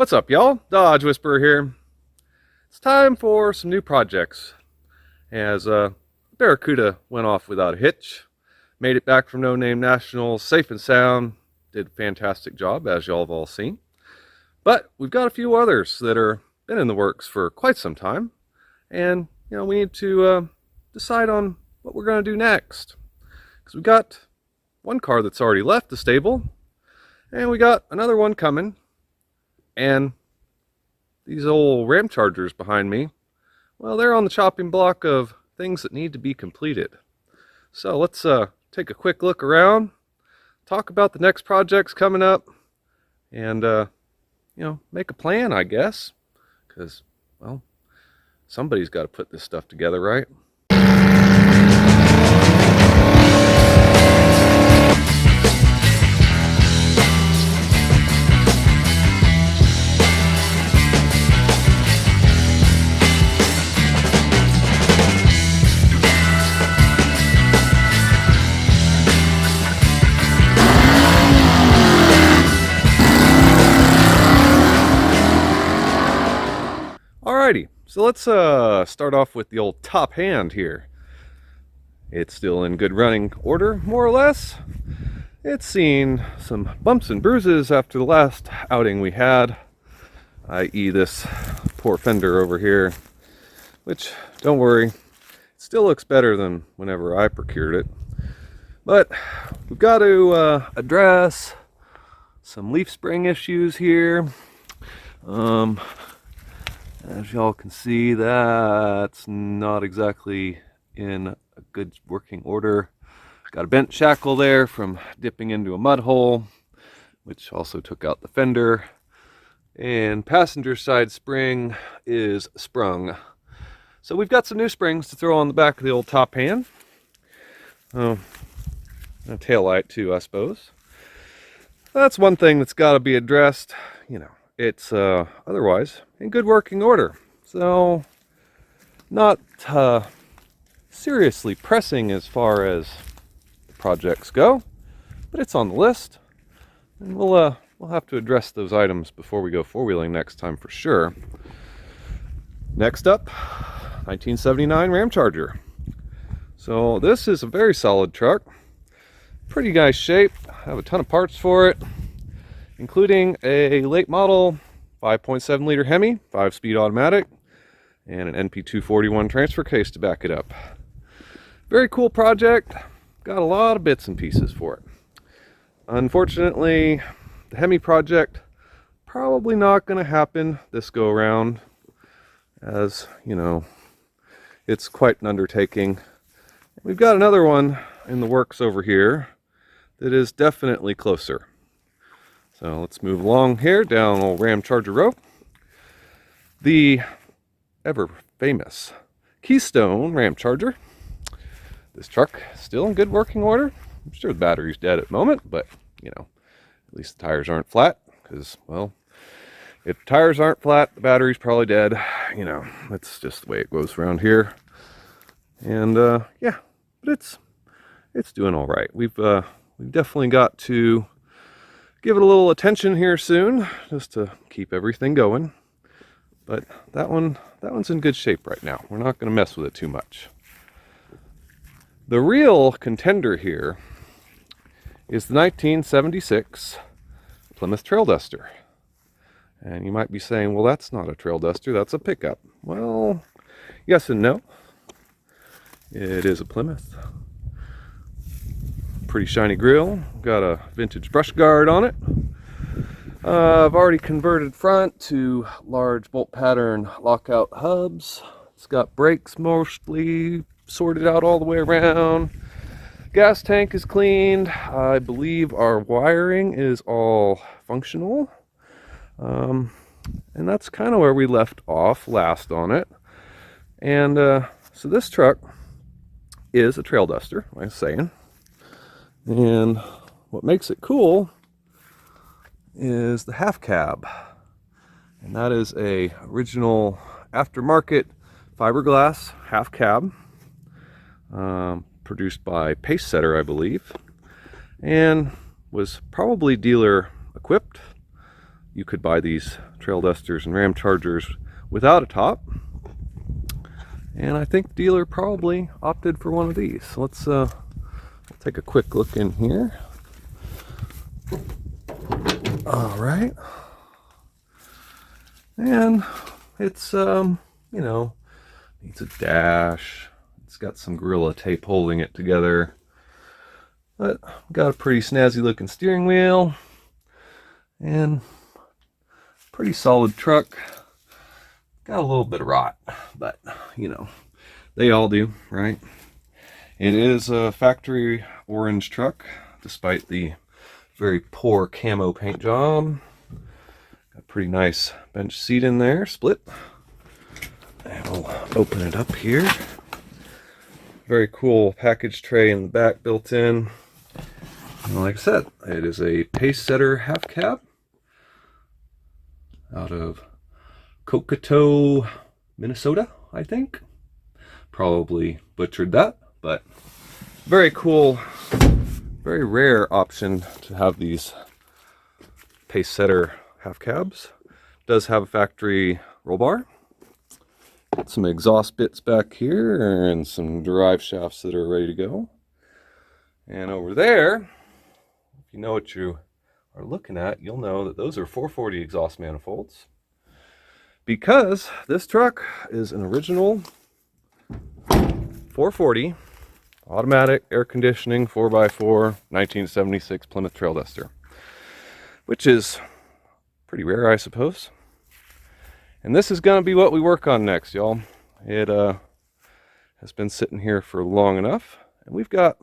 What's up, y'all? Dodge Whisperer here. It's time for some new projects. As Barracuda went off without a hitch, made it back from No Name Nationals safe and sound, did a fantastic job, as y'all have all seen. But we've got a few others that are been in the works for quite some time, and we need to decide on what we're going to do next. Because we got one car that's already left the stable, and we got another one coming. And these old Ramchargers behind me, well, they're on the chopping block of things that need to be completed. So let's take a quick look around, talk about the next projects coming up, and make a plan, I guess, because, well, somebody's got to put this stuff together, right? Alrighty, so let's start off with the old top hand here. It's still in good running order, more or less. It's seen some bumps and bruises after the last outing we had, i.e. this poor fender over here, which, don't worry, it still looks better than whenever I procured it. But we've got to address some leaf spring issues here. As y'all can see, that's not exactly in a good working order. Got a bent shackle there from dipping into a mud hole, which also took out the fender. And passenger side spring is sprung. So we've got some new springs to throw on the back of the old top hand. A tail light too, I suppose. That's one thing that's got to be addressed. It's otherwise in good working order. So not seriously pressing as far as the projects go, but it's on the list. And we'll have to address those items before we go four-wheeling next time for sure. Next up, 1979 Ramcharger. So this is a very solid truck. Pretty nice shape. I have a ton of parts for it, including a late model 5.7 liter Hemi, 5-speed automatic, and an NP241 transfer case to back it up. Very cool project. Got a lot of bits and pieces for it. Unfortunately, the Hemi project probably not going to happen this go around, as it's quite an undertaking. We've got another one in the works over here that is definitely closer. So let's move along here down old Ramcharger road. The ever famous Keystone Ramcharger. This truck still in good working order. I'm sure the battery's dead at the moment, but at least the tires aren't flat, because, well, if the tires aren't flat, the battery's probably dead. That's just the way it goes around here. And yeah, but it's doing all right. We've definitely got to give it a little attention here soon, just to keep everything going. But that one's in good shape right now. We're not going to mess with it too much. The real contender here is the 1976 Plymouth Trail Duster. And you might be saying, well, that's not a Trail Duster, that's a pickup. Well, yes and no. It is a Plymouth. Pretty shiny grille, got a vintage brush guard on it. I've already converted front to large bolt pattern lockout hubs. It's got brakes mostly sorted out all the way around. Gas tank is cleaned. I believe our wiring is all functional. And that's kind of where we left off last on it. And so this truck is a Trail Duster, like I was saying. And what makes it cool is the half cab, and that is a original aftermarket fiberglass half cab, produced by Pacesetter, I believe, and was probably dealer equipped. you could buy these Trail Dusters and Ramchargers without a top. And I think dealer probably opted for one of these. So let's take a quick look in here. All right. And it's, you know, needs a dash. It's got some Gorilla tape holding it together. But got a pretty snazzy looking steering wheel. And pretty solid truck. Got a little bit of rot, but you know, they all do, right? It is a factory orange truck, despite the very poor camo paint job. Got a pretty nice bench seat in there, split. And we'll open it up here. Very cool package tray in the back built in. And like I said, it is a pace setter half cab out of Cocoto, Minnesota, I think. Probably butchered that, but very cool, very rare option to have these pace setter half cabs. Does have a factory roll bar. Got some exhaust bits back here and some drive shafts that are ready to go. And over there, if you know what you are looking at, you'll know that those are 440 exhaust manifolds, because this truck is an original 440 automatic air conditioning 4x4 1976 Plymouth Trail Duster, which is pretty rare, I suppose. And this is going to be what we work on next, y'all. It has been sitting here for long enough, and we've got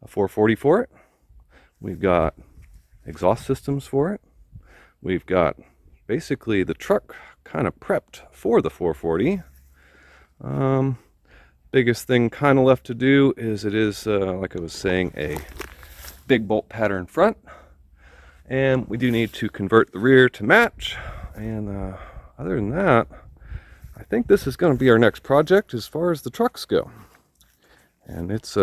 a 440 for it. We've got exhaust systems for it. We've got basically the truck kind of prepped for the 440. Biggest thing kind of left to do is it is, like I was saying, a big bolt pattern front. And we do need to convert the rear to match. And other than that, I think this is going to be our next project as far as the trucks go. And it's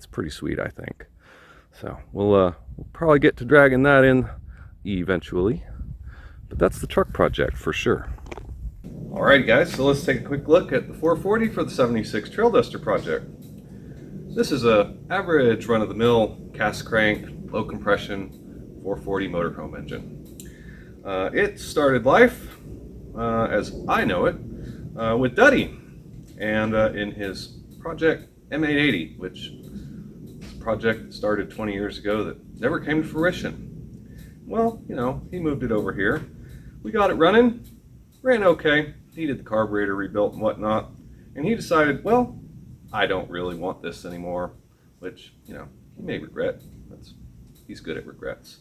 pretty sweet, I think. So we'll probably get to dragging that in eventually. But that's the truck project for sure. Alright guys, so let's take a quick look at the 440 for the 76 Trail Duster project. This is a average run-of-the-mill cast crank, low compression 440 motorhome engine. It started life, as I know it, with Duddy and in his project M880, which is a project that started 20 years ago that never came to fruition. Well, you know, he moved it over here. We got it running, ran okay, needed the carburetor rebuilt and whatnot, and he decided, well, I don't really want this anymore, which, you know, he may regret. He's good at regrets.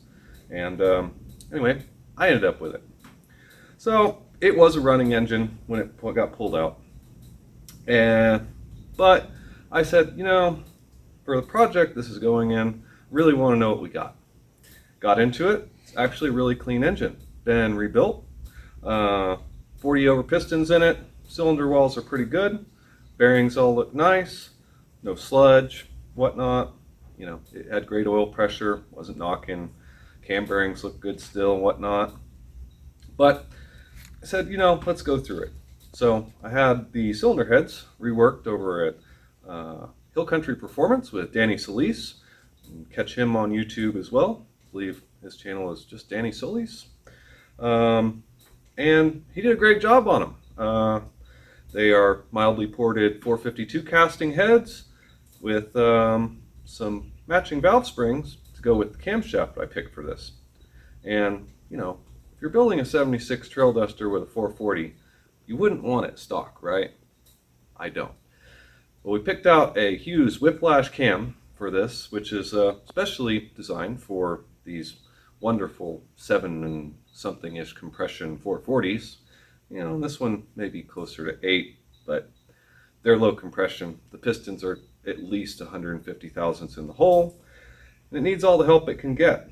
And anyway, I ended up with it. So it was a running engine when it got pulled out. But I said, you know, for the project this is going in, really want to know what we got. Got into it. It's actually a really clean engine. Been rebuilt. 40 over pistons in it. Cylinder walls are pretty good. Bearings all look nice. No sludge, whatnot. You know, it had great oil pressure. Wasn't knocking. Cam bearings look good still and whatnot. But I said, you know, let's go through it. So I had the cylinder heads reworked over at Hill Country Performance with Danny Solis. You can catch him on YouTube as well. I believe his channel is just Danny Solis. And he did a great job on them. They are mildly ported 452 casting heads with some matching valve springs to go with the camshaft I picked for this. And, you know, if you're building a 76 Trail Duster with a 440, you wouldn't want it stock, right? I don't. Well, we picked out a Hughes Whiplash cam for this, which is specially designed for these wonderful 7 and something-ish compression 440s. You know, this one may be closer to 8, but they're low compression. The pistons are at least 150 thousandths in the hole, and it needs all the help it can get.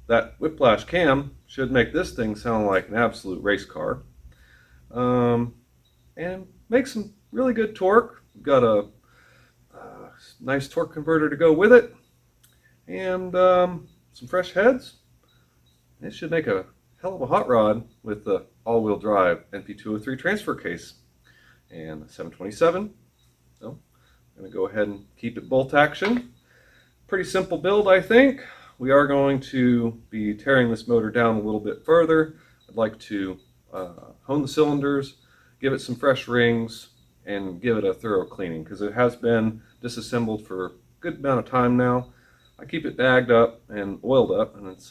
That Whiplash cam should make this thing sound like an absolute race car, and make some really good torque. We've got a nice torque converter to go with it, and some fresh heads. It should make a hell of a hot rod with the all-wheel drive NP203 transfer case and 727. So I'm going to go ahead and keep it bolt action. Pretty simple build, I think. We are going to be tearing this motor down a little bit further. I'd like to hone the cylinders, give it some fresh rings, and give it a thorough cleaning because it has been disassembled for a good amount of time now. I keep it bagged up and oiled up, and it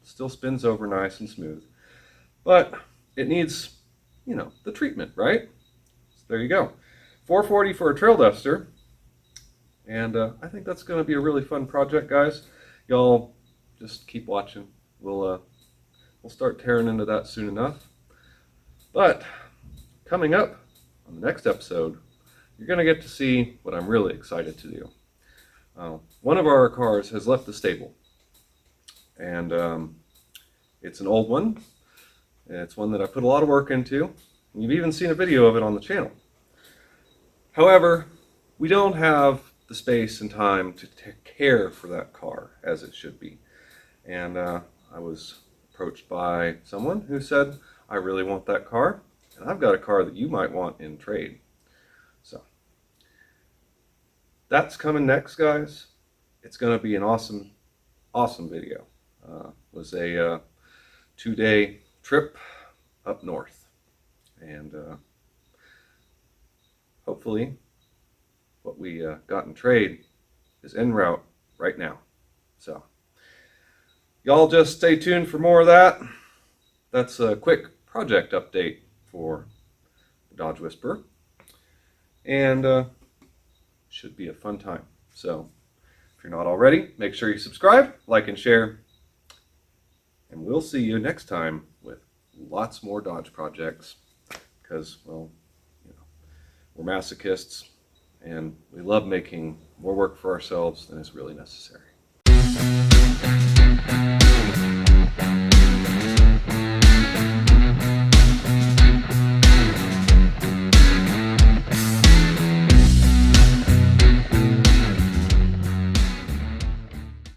still spins over nice and smooth. But it needs, the treatment, right? So there you go. 440 for a Trailduster. And I think that's going to be a really fun project, guys. Y'all just keep watching. We'll start tearing into that soon enough. But coming up on the next episode, you're going to get to see what I'm really excited to do. One of our cars has left the stable, and it's an old one. It's one that I put a lot of work into. You've even seen a video of it on the channel. However, we don't have the space and time to care for that car as it should be. And I was approached by someone who said, I really want that car, and I've got a car that you might want in trade. So that's coming next, guys. It's going to be an awesome video. It was a 2-day trip up north, and hopefully what we got in trade is en route right now. So y'all just stay tuned for more of that. That's a quick project update for the Dodge Whisperer, and should be a fun time. So if you're not already, make sure you subscribe, like, and share, and we'll see you next time with lots more Dodge projects, because, well, we're masochists and we love making more work for ourselves than is really necessary.